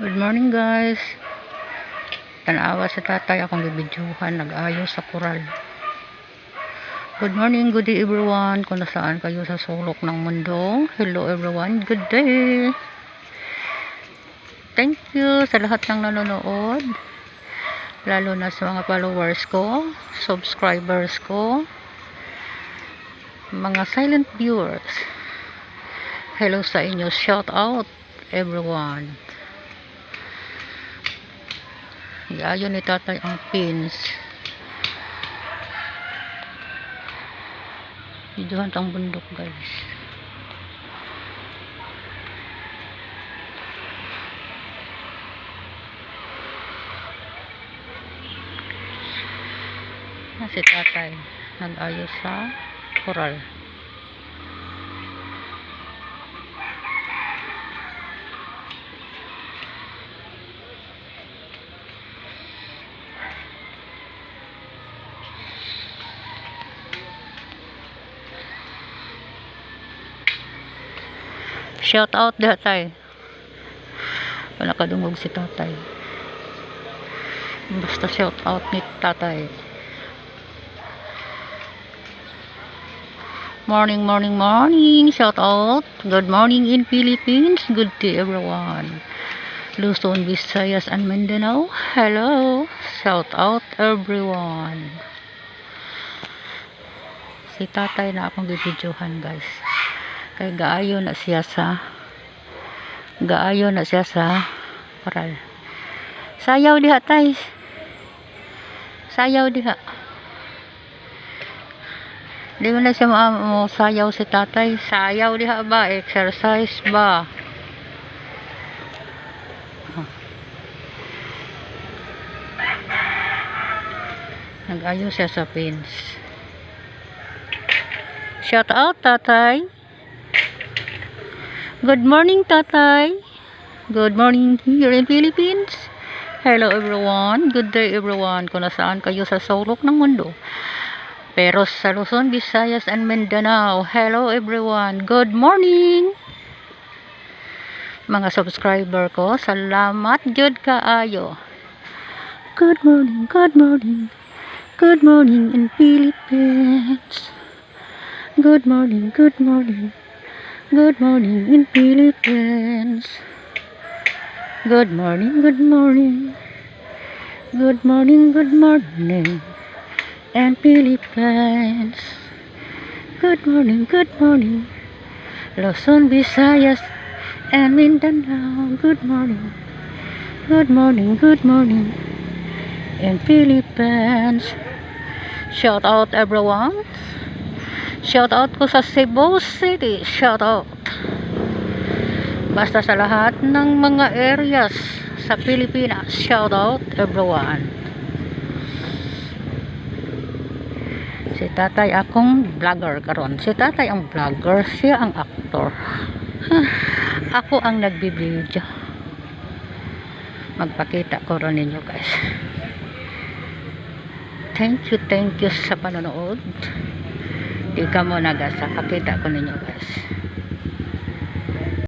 Good morning guys. Tanawa sa tatay akong bibidyohan, nag-ayos sa koral. Good morning, good day everyone. Kung nasaan kayo sa sulok ng mundo. Hello everyone, good day. Thank you sa lahat ng nanonood. Lalo na sa mga followers ko, subscribers ko, mga silent viewers. Hello sa inyo, shout out everyone. Ayaw ni tatay ang pins. Videohan tang bundok guys. Si tatay nag-ayos sa koral. Shout out tatay. Wala kadungog si tatay. Basta shout out ni tatay. Morning, morning, morning. Shout out. Good morning in Philippines. Good day everyone. Luzon, Visayas, and Mindanao. Hello. Shout out everyone. Si tatay na akong bibidyohan guys. Kay gaayo na siya sa koral. Sayaw diha tay. Sayaw diha. Di mo na siya mo sayaw si tatay. Sayaw diha ba? Exercise ba? Nag-ayos siya sa pins. Shout out tatay. Good morning tatay. Good morning here in Philippines. Hello everyone. Good day everyone. Kung nasaan kayo sa sulok ng mundo. Pero sa Luzon, Visayas, and Mindanao. Hello everyone. Good morning. Mga subscriber ko, salamat jud kaayo. Good morning, good morning. Good morning in Philippines. Good morning, good morning. Good morning in Philippines. Good morning, good morning. Good morning, good morning. And Philippines. Good morning, good morning. Luzon, Visayas, and Mindanao. Good morning. Good morning, good morning. In Philippines. Shout out everyone. Shout out ko sa Cebu City. Shout out. Basta sa lahat ng mga areas sa Pilipinas. Shout out everyone. Si tatay akong vlogger karon. Si tatay ang vlogger, siya ang aktor. Ako ang nagbibideo. Magpakita ko rin ninyo guys. Thank you sa panonood. Di ka mo nagasa. Pakita ko ninyo guys.